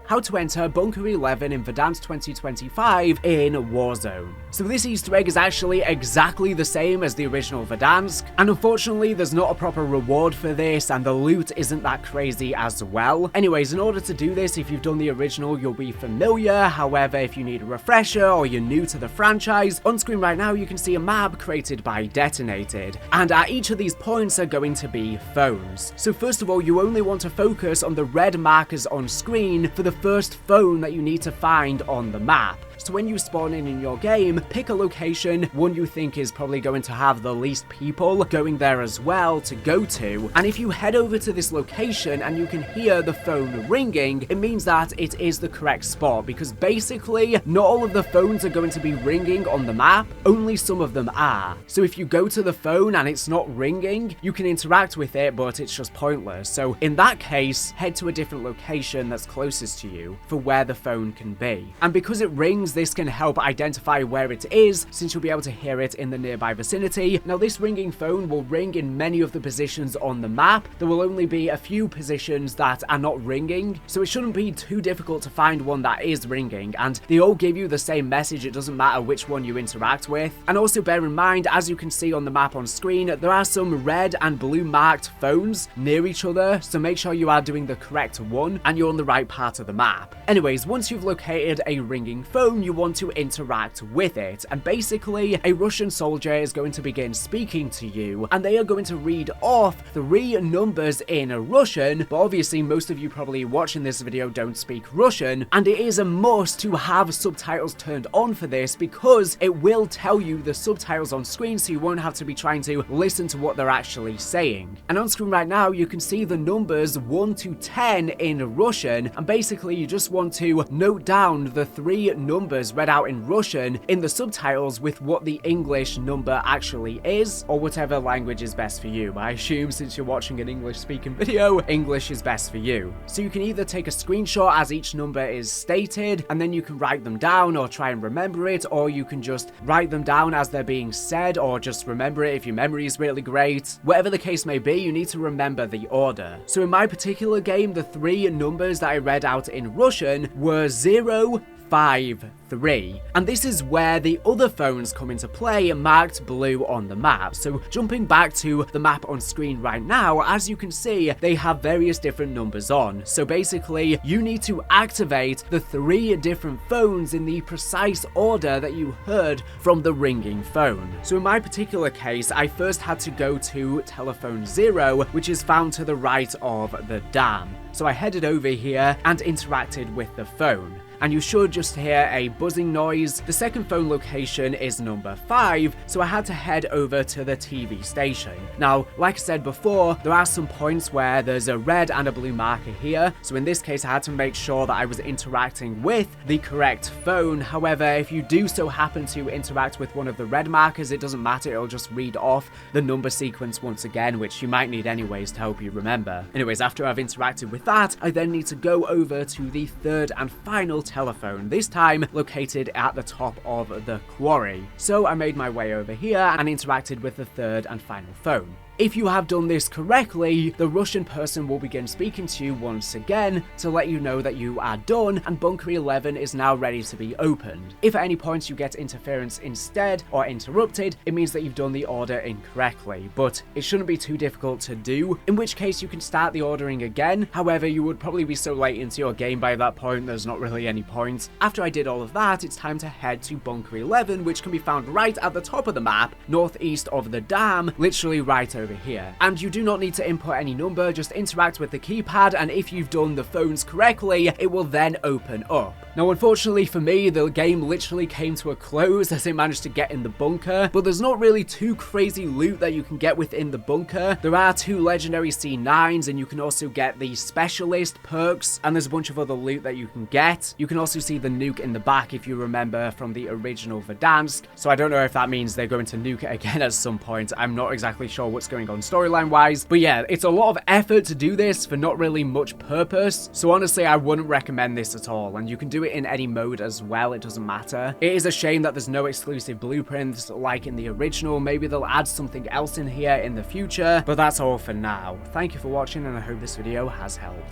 how to enter Bunker 11 in Verdansk 2025 in Warzone. So this Easter egg is actually exactly the same as the original Verdansk, and unfortunately there's not a proper reward for this, and the loot isn't that crazy as well. Anyways, in order to do this, if you've done the original, you'll be familiar. However, if you need a refresher or you're new to the franchise, on screen right now you can see a map created by Detonated, and at each of these points are going to be phones. So first of all, you only want to focus on the red markers on screen for the first phone that you need to find on the map. So when you spawn in your game, pick a location, one you think is probably going to have the least people going there as well to go to, and if you head over to this location and you can hear the phone ringing, it means that it is the correct spot, because basically not all of the phones are going to be ringing on the map, only some of them are. So if you go to the phone and it's not ringing, you can interact with it, but it's just pointless. So in that case, head to a different location that's closest to you for where the phone can be. And because it rings, this can help identify where it is, since you'll be able to hear it in the nearby vicinity. Now this ringing phone will ring in many of the positions on the map. There will only be a few positions that are not ringing, so it shouldn't be too difficult to find one that is ringing, and they all give you the same message. It doesn't matter which one you interact with. And also bear in mind, as you can see on the map on screen, there are some red and blue marked phones near each other, so make sure you are doing the correct one and you're on the right part of the map. Anyways, once you've located a ringing phone, you want to interact with it, and basically a Russian soldier is going to begin speaking to you, and they are going to read off 3 numbers in Russian, but obviously most of you probably watching this video don't speak Russian, and it is a must to have subtitles turned on for this, because it will tell you the subtitles on screen, so you won't have to be trying to listen to what they're actually saying. And on screen right now you can see the numbers 1 to 10 in Russian, and basically you just want to note down the 3 numbers read out in Russian in the subtitles with what the English number actually is, or whatever language is best for you. I assume since you're watching an English speaking video, English is best for you. So you can either take a screenshot as each number is stated, and then you can write them down or try and remember it, or you can just write them down as they're being said, or just remember it if your memory is really great. Whatever the case may be, you need to remember the order. So in my particular game, the 3 numbers that I read out in Russian were 0, 5, 3, and this is where the other phones come into play, marked blue on the map. So jumping back to the map on screen right now, as you can see, they have various different numbers on. So basically you need to activate the 3 different phones in the precise order that you heard from the ringing phone. So in my particular case, I first had to go to telephone 0, which is found to the right of the dam. So I headed over here and interacted with the phone, and you should just hear a buzzing noise. The second phone location is number 5, so I had to head over to the TV station. Now, like I said before, there are some points where there's a red and a blue marker here, so in this case I had to make sure that I was interacting with the correct phone. However, if you do so happen to interact with one of the red markers, it doesn't matter, it'll just read off the number sequence once again, which you might need anyways to help you remember. Anyways, after I've interacted with that, I then need to go over to the third and final telephone, this time located at the top of the quarry. So I made my way over here and interacted with the third and final phone. If you have done this correctly, the Russian person will begin speaking to you once again to let you know that you are done and Bunker 11 is now ready to be opened. If at any point you get interference instead or interrupted, it means that you've done the order incorrectly, but it shouldn't be too difficult to do, in which case you can start the ordering again. However, you would probably be so late into your game by that point, there's not really any point. After I did all of that, it's time to head to Bunker 11, which can be found right at the top of the map, northeast of the dam, literally right over here. And you do not need to input any number, just interact with the keypad, and if you've done the phones correctly, it will then open up. Now, unfortunately for me, the game literally came to a close as I managed to get in the bunker, but there's not really too crazy loot that you can get within the bunker. There are 2 legendary C9s, and you can also get the specialist perks, and there's a bunch of other loot that you can get. You can also see the nuke in the back if you remember from the original Verdansk, so I don't know if that means they're going to nuke it again at some point. I'm not exactly sure what's going on storyline wise, but yeah, it's a lot of effort to do this for not really much purpose, so honestly I wouldn't recommend this at all, and you can do it in any mode as well, it doesn't matter. It is a shame that there's no exclusive blueprints like in the original. Maybe they'll add something else in here in the future, but that's all for now. Thank you for watching, and I hope this video has helped.